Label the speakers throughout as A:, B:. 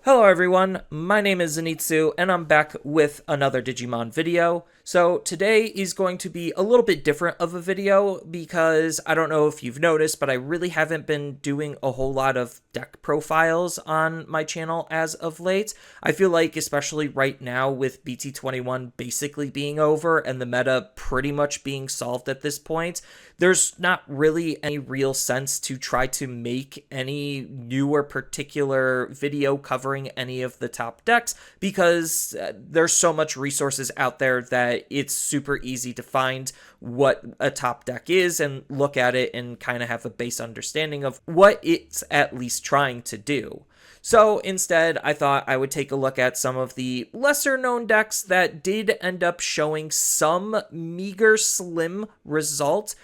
A: Hello everyone, my name is Zenitsu, and I'm back with another Digimon video. So today is going to be a little bit different of a video because I don't know if you've noticed, but I really haven't been doing a whole lot of deck profiles on my channel as of late. I feel like, especially right now with BT21 basically being over and the meta pretty much being solved at this point, there's not really any real sense to try to make any new or particular video covering any of the top decks because there's so much resources out there that it's super easy to find what a top deck is and look at it and kind of have a base understanding of what it's at least trying to do. So instead, I thought I would take a look at some of the lesser known decks that did end up showing some meager, slim result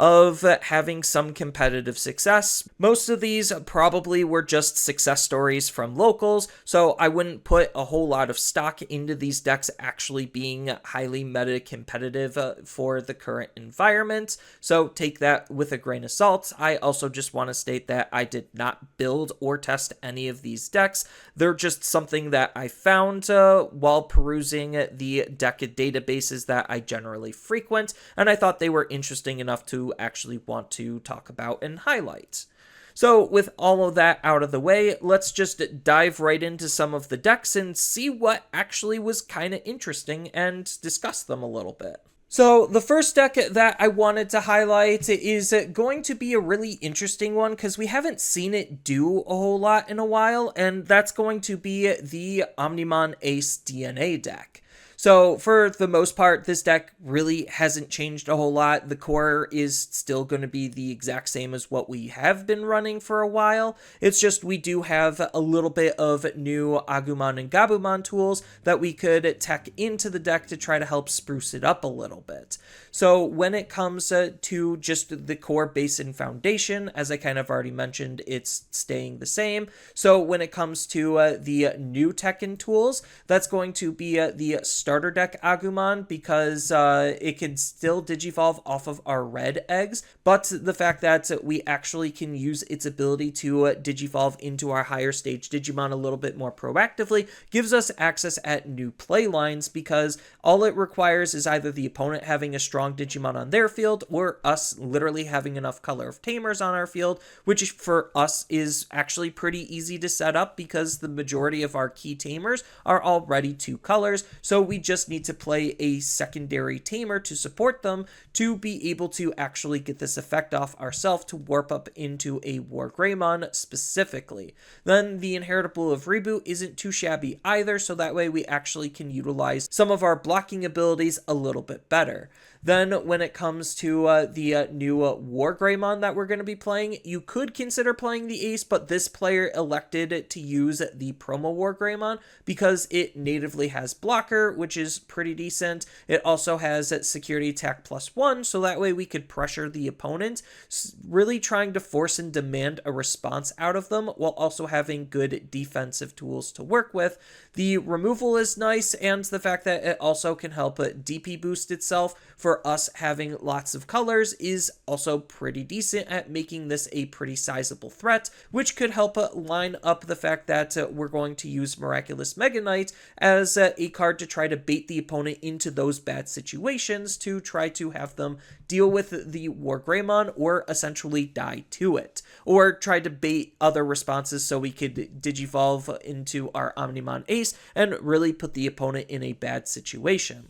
A: of having some competitive success. Most of these probably were just success stories from locals, so I wouldn't put a whole lot of stock into these decks actually being highly meta competitive for the current environment, so take that with a grain of salt. I also just want to state that I did not build or test any of these decks. They're just something that I found while perusing the deck databases that I generally frequent, and I thought they were interesting enough to actually want to talk about and highlight. So with all of that out of the way, let's just dive right into some of the decks and see what actually was kind of interesting and discuss them a little bit. So the first deck that I wanted to highlight is going to be a really interesting one because we haven't seen it do a whole lot in a while, and that's going to be the Omnimon Ace DNA deck. So for the most part, this deck really hasn't changed a whole lot. The core is still going to be the exact same as what we have been running for a while. It's just we do have a little bit of new Agumon and Gabumon tools that we could tech into the deck to try to help spruce it up a little bit. So when it comes to just the core base and foundation, as I kind of already mentioned, it's staying the same. So when it comes to the new Tekken tools, that's going to be the starter deck Agumon because it can still digivolve off of our red eggs, but the fact that we actually can use its ability to digivolve into our higher stage Digimon a little bit more proactively gives us access at new play lines because all it requires is either the opponent having a strong Digimon on their field or us literally having enough color of tamers on our field, which for us is actually pretty easy to set up because the majority of our key tamers are already two colors, so we just need to play a secondary tamer to support them to be able to actually get this effect off ourselves to warp up into a War Greymon specifically. Then the Inheritable of Reboot isn't too shabby either, so that way we actually can utilize some of our blocking abilities a little bit better. Then when it comes to the new War Greymon that we're going to be playing, you could consider playing the Ace, but this player elected to use the promo War Greymon because it natively has blocker, which is pretty decent. It also has security attack +1, so that way we could pressure the opponent, really trying to force and demand a response out of them while also having good defensive tools to work with. The removal is nice, and the fact that it also can help DP boost itself for us having lots of colors is also pretty decent at making this a pretty sizable threat, which could help line up the fact that we're going to use Miraculous Mega Knight as a card to try to bait the opponent into those bad situations to try to have them deal with the War Greymon or essentially die to it, or try to bait other responses so we could digivolve into our Omnimon Ace and really put the opponent in a bad situation.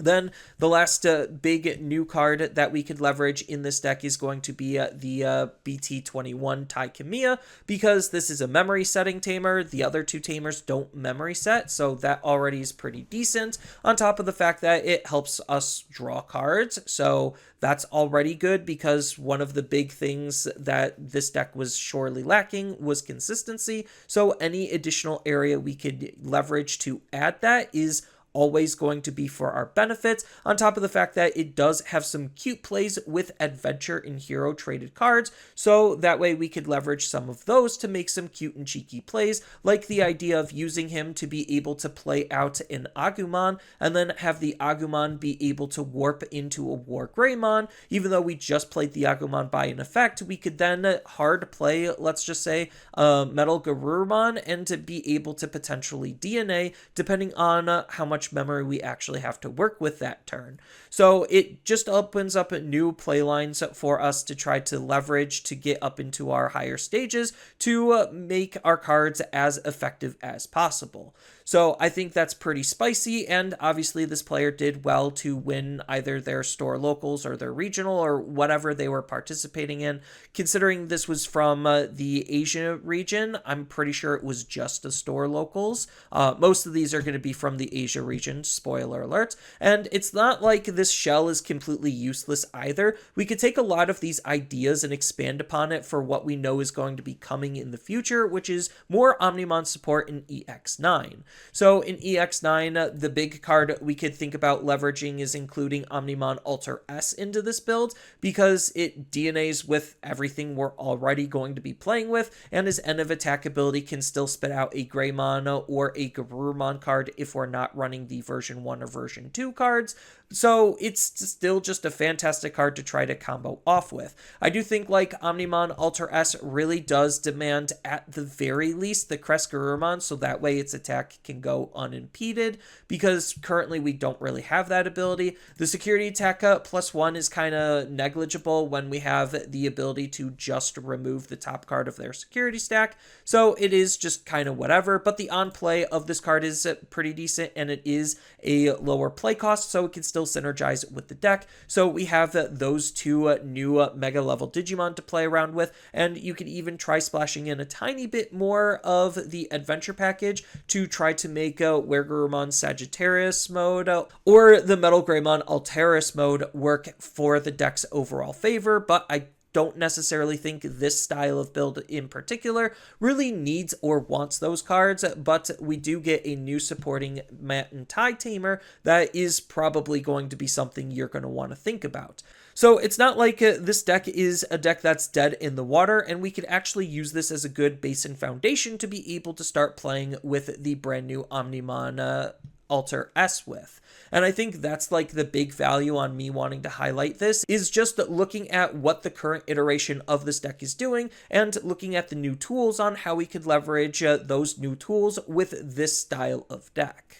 A: Then the last big new card that we could leverage in this deck is going to be the BT21 Taikamiya, because this is a memory setting tamer. The other two tamers don't memory set, so that already is pretty decent, on top of the fact that it helps us draw cards, so that's already good because one of the big things that this deck was sorely lacking was consistency, so any additional area we could leverage to add that is always going to be for our benefits, on top of the fact that it does have some cute plays with adventure and hero traded cards, so that way we could leverage some of those to make some cute and cheeky plays, like the idea of using him to be able to play out an Agumon, and then have the Agumon be able to warp into a War Greymon. Even though we just played the Agumon by an effect, we could then hard play, let's just say, Metal Garurumon, and to be able to potentially DNA, depending on how much memory we actually have to work with that turn. So it just opens up new play lines for us to try to leverage to get up into our higher stages to make our cards as effective as possible. So I think that's pretty spicy, and obviously this player did well to win either their store locals or their regional or whatever they were participating in. Considering this was from the Asia region, I'm pretty sure it was just the store locals. Most of these are going to be from the Asia region, spoiler alert. And it's not like this shell is completely useless either. We could take a lot of these ideas and expand upon it for what we know is going to be coming in the future, which is more Omnimon support in EX9. So in EX9, the big card we could think about leveraging is including Omnimon Alter S into this build, because it DNAs with everything we're already going to be playing with, and his end of attack ability can still spit out a Greymon or a Garurumon card if we're not running the version 1 or version 2 cards. So it's still just a fantastic card to try to combo off with. I do think like Omnimon Alter S really does demand at the very least the Crest Garurumon, so that way its attack can go unimpeded, because currently we don't really have that ability. The security attack +1 is kind of negligible when we have the ability to just remove the top card of their security stack, so it is just kind of whatever, but the on play of this card is pretty decent, and it is a lower play cost, so it can still synergize with the deck. So we have those two new mega level Digimon to play around with, and you can even try splashing in a tiny bit more of the adventure package to try to make Wergurumon Sagittarius mode or the Metal Greymon Alteris mode work for the deck's overall favor, but I don't necessarily think this style of build in particular really needs or wants those cards, but we do get a new supporting Mat and Tai Tamer that is probably going to be something you're going to want to think about. So it's not like this deck is a deck that's dead in the water, and we could actually use this as a good base and foundation to be able to start playing with the brand new Omnimon Alter S with. And I think that's like the big value on me wanting to highlight this, is just looking at what the current iteration of this deck is doing and looking at the new tools on how we could leverage those new tools with this style of deck.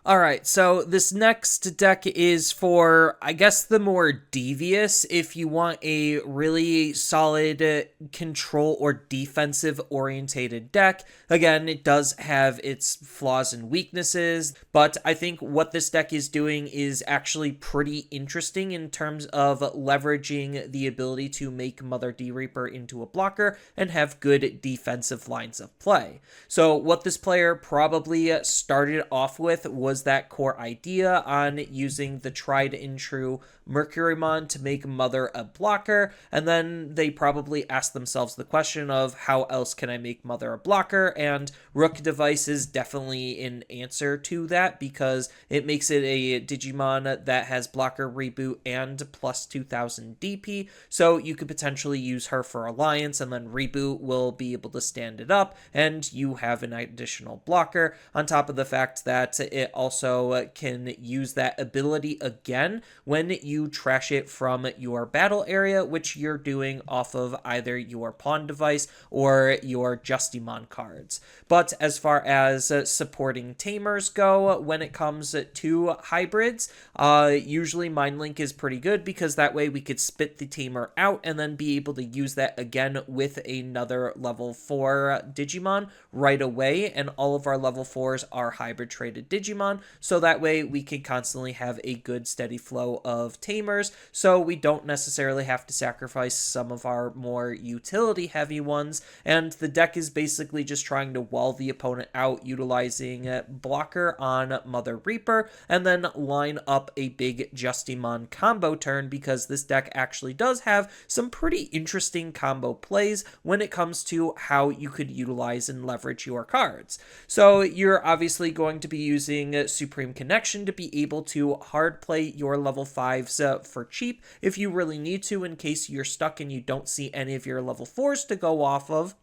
A: Alright, so this next deck is for, I guess, the more devious, if you want a really solid control or defensive orientated deck. Again, it does have its flaws and weaknesses, but I think what this deck is doing is actually pretty interesting in terms of leveraging the ability to make Mother D Reaper into a blocker and have good defensive lines of play. So what this player probably started off with was that core idea on using the tried and true Mercurymon to make Mother a blocker, and then they probably asked themselves the question of how else can I make Mother a blocker, and Rook Device is definitely an answer to that, because it makes it a Digimon that has blocker, reboot, and plus 2000 DP, so you could potentially use her for Alliance, and then reboot will be able to stand it up, and you have an additional blocker, on top of the fact that it also can use that ability again when you trash it from your battle area, which you're doing off of either your pawn device or your Justimon cards. But as far as supporting tamers go, when it comes to hybrids, usually MindLink is pretty good, because that way we could spit the tamer out and then be able to use that again with another level 4 Digimon right away, and all of our level 4s are hybrid traded Digimon, so that way we can constantly have a good steady flow of tamers, so we don't necessarily have to sacrifice some of our more utility heavy ones, and the deck is basically just trying to wall the opponent out utilizing blocker on Mother Reaper, and then line up a big Justimon combo turn, because this deck actually does have some pretty interesting combo plays when it comes to how you could utilize and leverage your cards. So you're obviously going to be using using Supreme Connection to be able to hard play your level 5s for cheap if you really need to, in case you're stuck and you don't see any of your level 4s to go off of.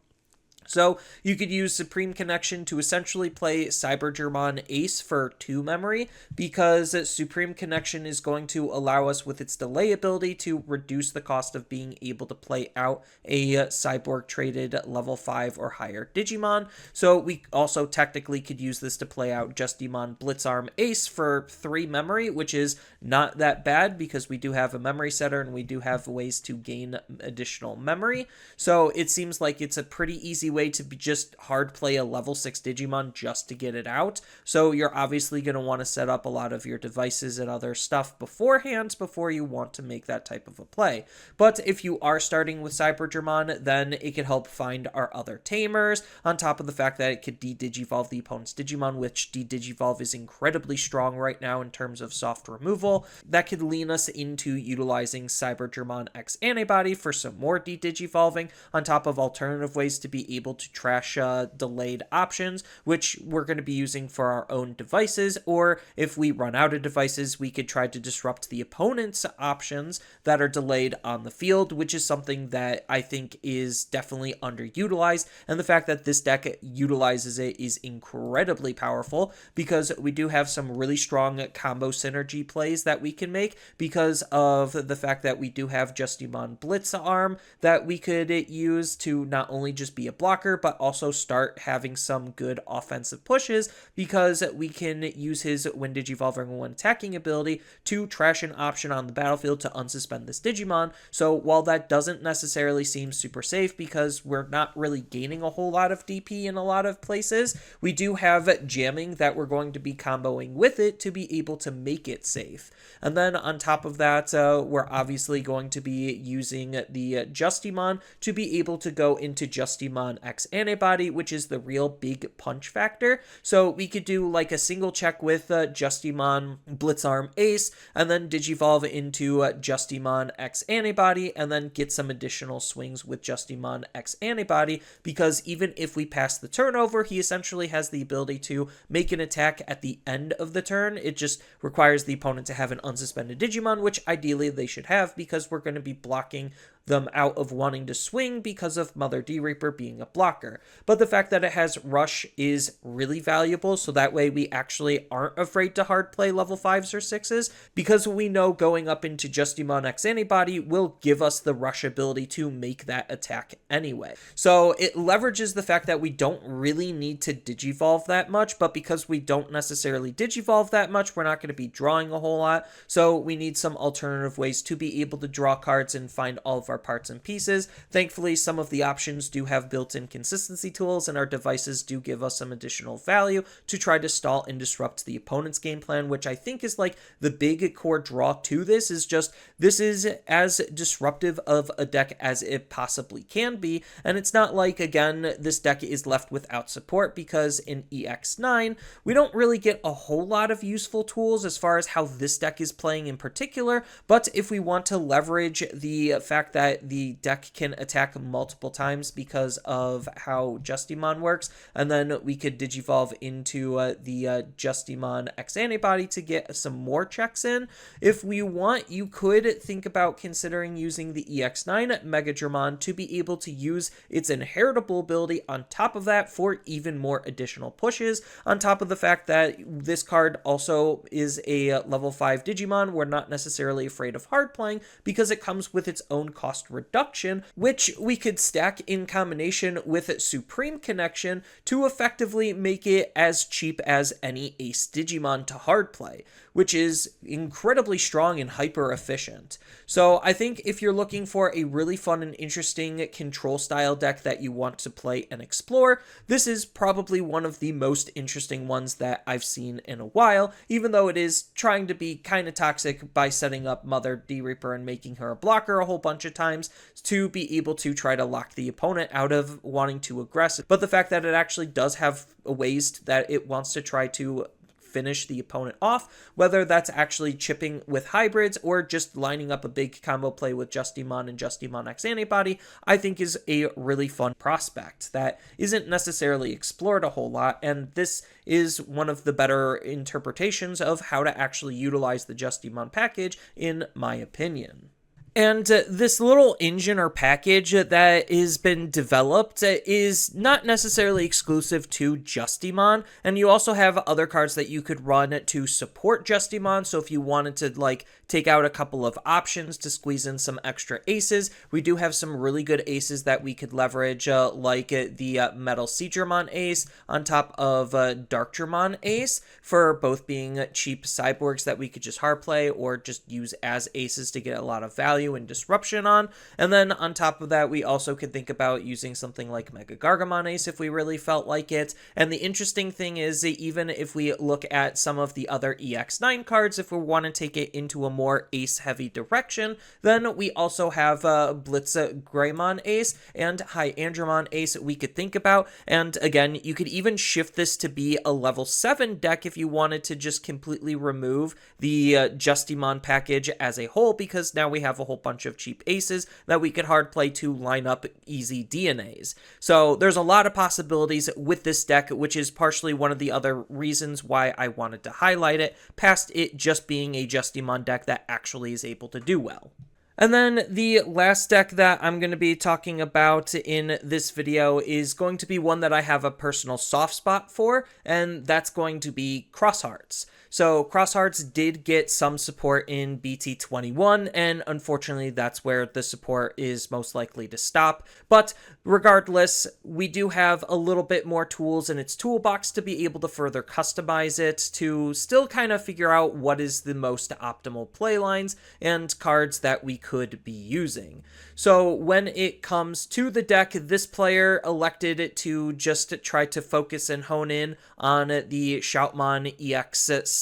A: So you could use Supreme Connection to essentially play Cybergermon Ace for 2 memory, because Supreme Connection is going to allow us with its delay ability to reduce the cost of being able to play out a Cyborg traded level 5 or higher Digimon. So we also technically could use this to play out Justimon Blitzarm Ace for 3 memory, which is not that bad because we do have a memory setter and we do have ways to gain additional memory. So it seems like it's a pretty easy way to just hard play a level 6 Digimon just to get it out. So you're obviously going to want to set up a lot of your devices and other stuff beforehand before you want to make that type of a play. But if you are starting with Cybergermon, then it could help find our other tamers, on top of the fact that it could de-digivolve the opponent's Digimon, which de-digivolve is incredibly strong right now in terms of soft removal. That could lean us into utilizing Cybergermon X Antibody for some more de-digivolving, on top of alternative ways to be able to trash delayed options, which we're going to be using for our own devices, or if we run out of devices, we could try to disrupt the opponent's options that are delayed on the field, which is something that I think is definitely underutilized, and the fact that this deck utilizes it is incredibly powerful, because we do have some really strong combo synergy plays that we can make because of the fact that we do have Justimon Blitzarm that we could use to not only just be a blocker, but also start having some good offensive pushes, because we can use his when Digivolving when attacking ability to trash an option on the battlefield to unsuspend this Digimon. So while that doesn't necessarily seem super safe because we're not really gaining a whole lot of DP in a lot of places, we do have jamming that we're going to be comboing with it to be able to make it safe. And then on top of that, we're obviously going to be using the Justimon to be able to go into Justimon X Antibody, which is the real big punch factor. So we could do like a single check with Justimon Blitzarm Ace, and then Digivolve into Justimon X Antibody, and then get some additional swings with Justimon X Antibody, because even if we pass the turnover, he essentially has the ability to make an attack at the end of the turn. It just requires the opponent to have an unsuspended Digimon, which ideally they should have, because we're going to be blocking them out of wanting to swing because of Mother D-Reaper being a blocker. But the fact that it has Rush is really valuable, so that way we actually aren't afraid to hard play level 5s or 6s, because we know going up into Justimon X Antibody will give us the Rush ability to make that attack anyway. So it leverages the fact that we don't really need to Digivolve that much, but because we don't necessarily Digivolve that much, we're not going to be drawing a whole lot, so we need some alternative ways to be able to draw cards and find all of our parts and pieces. Thankfully, some of the options do have built-in consistency tools, and our devices do give us some additional value to try to stall and disrupt the opponent's game plan, which I think is like the big core draw to this, is just this is as disruptive of a deck as it possibly can be. And it's not like, again, this deck is left without support, because in EX9 we don't really get a whole lot of useful tools as far as how this deck is playing in particular. But if we want to leverage the fact that the deck can attack multiple times because of how Justimon works, and then we could Digivolve into the Justimon X Antibody to get some more checks in. If we want, you could think about considering using the EX9 Megadramon to be able to use its inheritable ability on top of that for even more additional pushes, on top of the fact that this card also is a level 5 Digimon we're not necessarily afraid of hard playing, because it comes with its own cost reduction, which we could stack in combination with Supreme Connection to effectively make it as cheap as any Ace Digimon to hard play, which is incredibly strong and hyper efficient. So I think if you're looking for a really fun and interesting control style deck that you want to play and explore, this is probably one of the most interesting ones that I've seen in a while, even though it is trying to be kind of toxic by setting up Mother D-Reaper and making her a blocker a whole bunch of times to be able to try to lock the opponent out of wanting to aggress. But the fact that it actually does have ways that it wants to try to finish the opponent off, whether that's actually chipping with hybrids or just lining up a big combo play with Justimon and Justimon X Antibody, I think is a really fun prospect that isn't necessarily explored a whole lot, and this is one of the better interpretations of how to actually utilize the Justimon package, in my opinion. And this little engine or package that has been developed is not necessarily exclusive to Justimon, and you also have other cards that you could run to support Justimon. So if you wanted to like take out a couple of options to squeeze in some extra aces, we do have some really good aces that we could leverage, like the Metal Seedramon ace on top of Darkdramon ace, for both being cheap cyborgs that we could just hard play or just use as aces to get a lot of value and disruption on. And then on top of that, we also could think about using something like Mega Gargamon Ace if we really felt like it. And the interesting thing is, even if we look at some of the other EX9 cards, if we want to take it into a more ace heavy direction, then we also have Blitz Greymon Ace and Hyandramon Ace we could think about. And again, you could even shift this to be a level 7 deck if you wanted to just completely remove the Justimon package as a whole, because now we have a whole bunch of cheap aces that we could hard play to line up easy DNAs. So there's a lot of possibilities with this deck, which is partially one of the other reasons why I wanted to highlight it, past it just being a Justimon deck that actually is able to do well. And then the last deck that I'm going to be talking about in this video is going to be one that I have a personal soft spot for, and that's going to be Crossarts. So Crossarts did get some support in BT21, and unfortunately that's where the support is most likely to stop. But regardless, we do have a little bit more tools in its toolbox to be able to further customize it, to still kind of figure out what is the most optimal playlines and cards that we could be using. So when it comes to the deck, this player elected to just try to focus and hone in on the Shoutmon EX6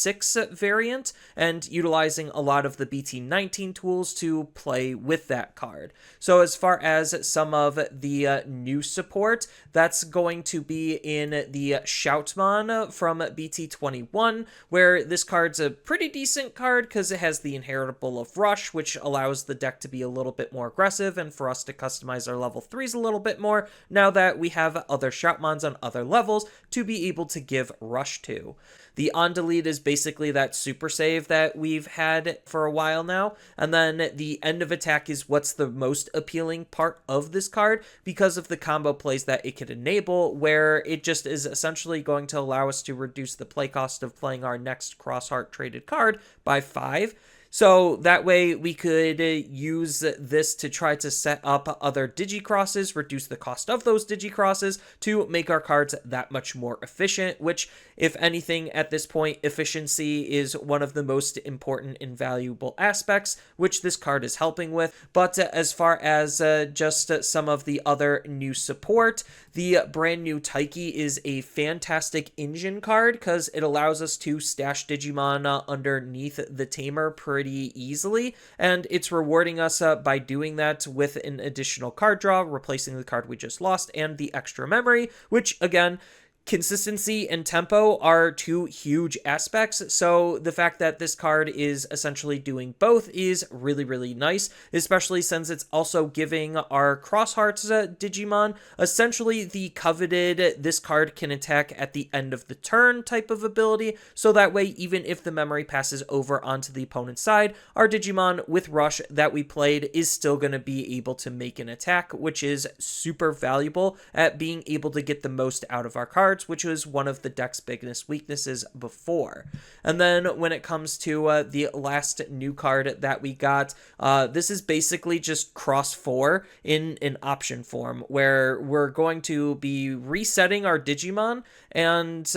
A: variant and utilizing a lot of the BT19 tools to play with that card. So as far as some of the new support, that's going to be in the Shoutmon from BT21, where this card's a pretty decent card because it has the Inheritable of Rush, which allows the deck to be a little bit more aggressive and for us to customize our level 3s a little bit more now that we have other Shoutmons on other levels to be able to give Rush to. The on delete is basically that super save that we've had for a while now, and then the end of attack is what's the most appealing part of this card because of the combo plays that it could enable, where it just is essentially going to allow us to reduce the play cost of playing our next Crossheart traded card by 5. So that way we could use this to try to set up other Digicrosses, reduce the cost of those Digicrosses to make our cards that much more efficient, which, if anything, at this point, efficiency is one of the most important and valuable aspects, which this card is helping with. But as far as just some of the other new support, the brand new Taiki is a fantastic engine card because it allows us to stash Digimon underneath the Tamer pretty easily, and it's rewarding us by doing that with an additional card draw, replacing the card we just lost, and the extra memory, which again, consistency and tempo are two huge aspects, so the fact that this card is essentially doing both is really, really nice, especially since it's also giving our Crosshearts Digimon essentially the coveted this card can attack at the end of the turn type of ability, so that way even if the memory passes over onto the opponent's side, our Digimon with Rush that we played is still going to be able to make an attack, which is super valuable at being able to get the most out of our cards, which was one of the deck's biggest weaknesses before. And then when it comes to the last new card that we got, this is basically just Cross 4 in an option form, where we're going to be resetting our Digimon and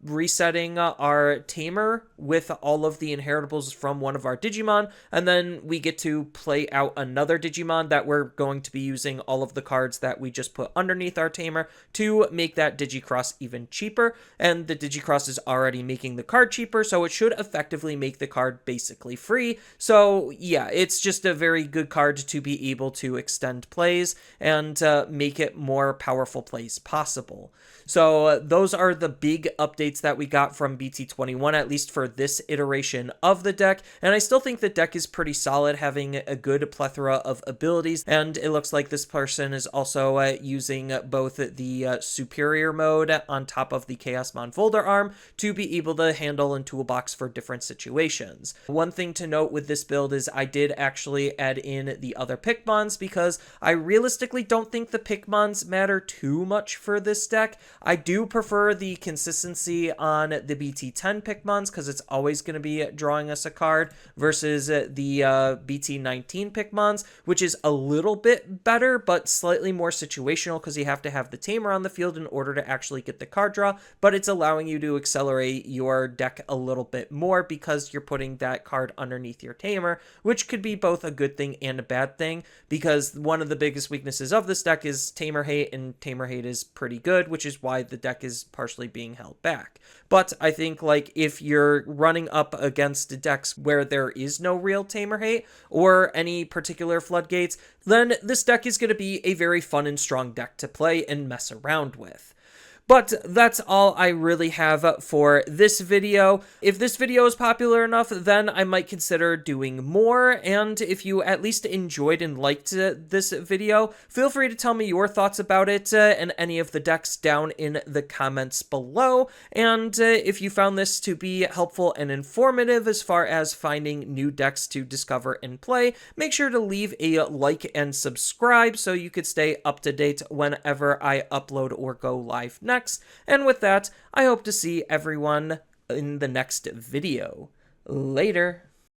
A: resetting our Tamer with all of the inheritables from one of our Digimon, and then we get to play out another Digimon that we're going to be using all of the cards that we just put underneath our Tamer to make that Digicross even cheaper, and the Digicross is already making the card cheaper, so it should effectively make the card basically free. So yeah, it's just a very good card to be able to extend plays and make it more powerful plays possible. So those are the big updates that we got from BT21, at least for this iteration of the deck. And I still think the deck is pretty solid, having a good plethora of abilities. And it looks like this person is also using both the superior mode on top of the Chaosmon folder arm to be able to handle and toolbox for different situations. One thing to note with this build is I did actually add in the other Pikmons because I realistically don't think the Pikmons matter too much for this deck. I do prefer the consistency on the BT10 Pikmons because it's always going to be drawing us a card versus the BT19 Pikmons, which is a little bit better but slightly more situational because you have to have the Tamer on the field in order to actually get the card draw, but it's allowing you to accelerate your deck a little bit more because you're putting that card underneath your Tamer, which could be both a good thing and a bad thing because one of the biggest weaknesses of this deck is Tamer hate, and Tamer hate is pretty good, which is why the deck is partially being held back. But I think like if you're running up against decks where there is no real Tamer hate or any particular floodgates, then this deck is going to be a very fun and strong deck to play and mess around with. But that's all I really have for this video. If this video is popular enough, then I might consider doing more. And if you at least enjoyed and liked this video, feel free to tell me your thoughts about it and any of the decks down in the comments below. And if you found this to be helpful and informative as far as finding new decks to discover and play, make sure to leave a like and subscribe so you could stay up to date whenever I upload or go live next. And with that, I hope to see everyone in the next video. Later.